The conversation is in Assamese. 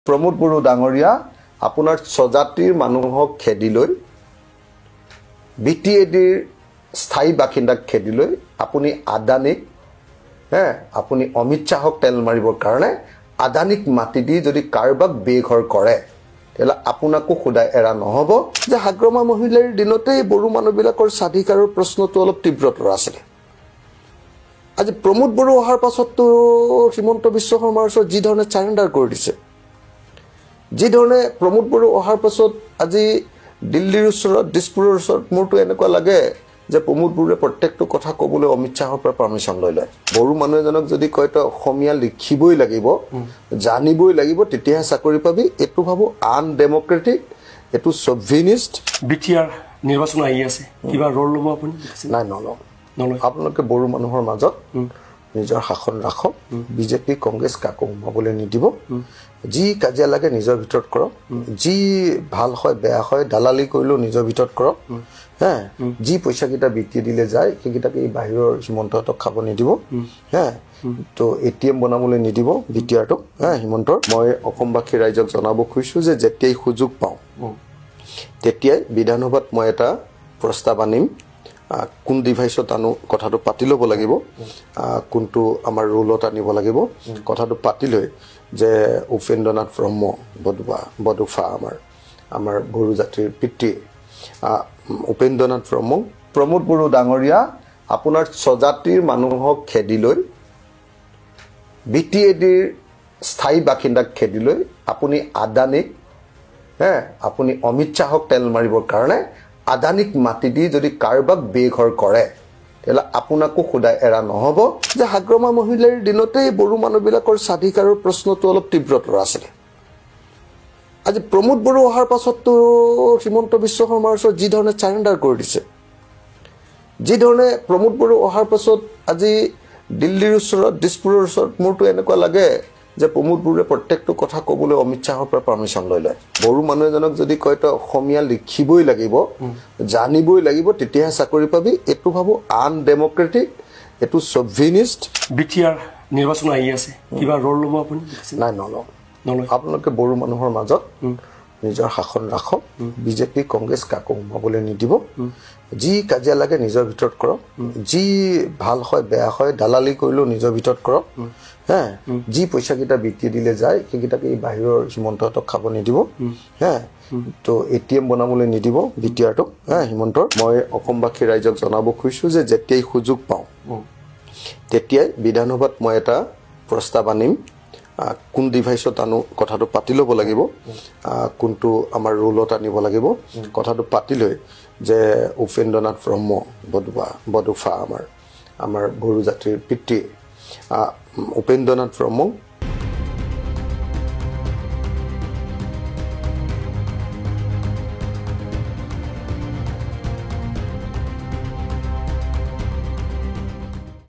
প্ৰমোদ বড়ো ডাঙৰীয়া আপোনাৰ স্বজাতিৰ মানুহক খেদি লৈ বিটিএডিৰ স্থায়ী বাসিন্দাক খেদি লৈ আপুনি আদানিক আপুনি অমিত শাহক তেল মাৰিবৰ কাৰণে আদানিক মাটি দি যদি কাৰবাক বেঘৰ কৰে তেলা আপোনাকো খুদাই এৰা নহব যে হাগ্ৰমা মহিলাৰ দিনতে বড়ো মানুহবিলাকৰ স্বাধিকাৰৰ প্ৰশ্নটো অলপ তীব্ৰতৰ আছিল আজি প্ৰমোদ বড়ো অহাৰ পাছততো হিমন্ত বিশ্ব শৰ্মাৰ ওচৰত যি ধৰণে চাৰেণ্ডাৰ কৰি দিছে যি ধৰণে প্ৰমোদ বড়ো অহাৰ পাছত আজি দিল্লীৰ ওচৰত দিছপুৰৰ ওচৰত মোৰটো এনেকুৱা লাগে যে প্ৰমোদ বড়োৱে প্ৰত্যেকটো কথা ক'বলৈ অমিত শাহৰ পৰা পাৰ্মিশ্যন লৈ লয় বড়ো মানুহ এজনক যদি কয় তো অসমীয়া লিখিবই লাগিব জানিবই লাগিব তেতিয়াহে চাকৰি পাবি এটো ভাবো আনডেমক্ৰেটিক এটো সভিনিষ্ট বিটিআৰ নিৰ্বাচন আহি আছে কিবা ৰোল ল'ব আপুনি নাই নলওঁ আপোনালোকে বড়ো মানুহৰ মাজত নিজৰ শাসন ৰাখক বিজেপি কংগ্ৰেছ কাকো সোমাবলৈ নিদিব যি কাজিয়া লাগে নিজৰ ভিতৰত কৰক যি ভাল হয় বেয়া হয় দালালি কৰিলেও নিজৰ ভিতৰত কৰক যি পইচা কিটা বিক্ৰী দিলে যায় সেইকেইটাকে এই বাহিৰৰ হিমন্তহঁতক খাব নিদিব তো এটিএম বনাবলৈ নিদিব বিটিআৰটো হিমন্তৰ মই অসমবাসী ৰাইজক জনাব খুজিছো যে যেতিয়াই সুযোগ পাওঁ তেতিয়াই বিধানসভাত মই এটা প্ৰস্তাৱ আনিম কোন ডিভাইসত আনো কথাটো পাতি ল'ব লাগিব কোনটো আমাৰ ৰোলত আনিব লাগিব কথাটো পাতি লৈ যে উপেন্দ্ৰনাথ ব্ৰহ্ম বডুফা আমাৰ বড়ো জাতিৰ পিতৃ উপেন্দ্ৰনাথ ব্ৰহ্ম প্ৰমোদ বড়ো ডাঙৰীয়া আপোনাৰ স্বজাতিৰ মানুহক খেদি লৈ বিটিএডিৰ স্থায়ী বাসিন্দাক খেদি লৈ আপুনি আদানিক আপুনি অমিত শাহক তেল মাৰিবৰ কাৰণে আদানিক মাটি দি যদি কাৰবাক বেঘৰ কৰে তেলা আপোনাকো খুদাই এৰা নহব যে হাগ্ৰমা মহিলাৰ দিনতে বড়ো মানুহবিলাকৰ স্বাধিকাৰৰ প্ৰশ্নটো অলপ তীব্ৰতৰ আছিল আজি প্ৰমোদ বড়ো অহাৰ পাছততো হিমন্ত বিশ্ব শৰ্মাৰ ওচৰত যি ধৰণে চাৰেণ্ডাৰ কৰি দিছে যি ধৰণে প্ৰমোদ বড়ো অহাৰ পাছত আজি দিল্লীৰ ওচৰত দিছপুৰৰ ওচৰত মোৰটো এনেকুৱা লাগে যে প্ৰমোদ বড়োৱে প্ৰত্যেকটো কথা ক'বলৈ অমিত শাহৰ পৰা পাৰ্মিশ্যন লৈ লয় বড়ো মানুহ এজনক যদি কয় তো অসমীয়া লিখিবই লাগিব জানিবই লাগিব তেতিয়াহে চাকৰি পাবি এটো ভাবো আনডেমক্ৰেটিক এটো সভিনিষ্ট বিটিআৰ নিৰ্বাচন আহি আছে কিবা ৰোল ল'ব আপুনি নাই নলওঁ আপোনালোকে বড়ো মানুহৰ মাজত নিজৰ শাসন ৰাখক বিজেপি কংগ্ৰেছ কাকো সোমাবলৈ নিদিব যি কাজিয়া লাগে নিজৰ ভিতৰত কৰক যি ভাল হয় বেয়া হয় দালালি কৰিলেও নিজৰ ভিতৰত কৰক যি পইচা কিটা বিক্ৰী দিলে যায় সেইকেইটাকে এই বাহিৰৰ হিমন্তহঁতক খাব নিদিব তো এটিএম বনাবলৈ নিদিব বিটিআৰটো হিমন্তৰ মই অসমবাসী ৰাইজক জনাব খুজিছো যে যেতিয়াই সুযোগ পাওঁ তেতিয়াই বিধানসভাত মই এটা প্ৰস্তাৱ আনিম কোন ডিভাইসত আনো কথাটো পাতি ল'ব লাগিব কোনটো আমাৰ ৰোলত আনিব লাগিব কথাটো পাতি লৈ যে উপেন্দ্ৰনাথ ব্ৰহ্ম বডুফা আমাৰ বড়ো জাতিৰ পিতৃ উপেন্দ্ৰনাথ ব্ৰহ্ম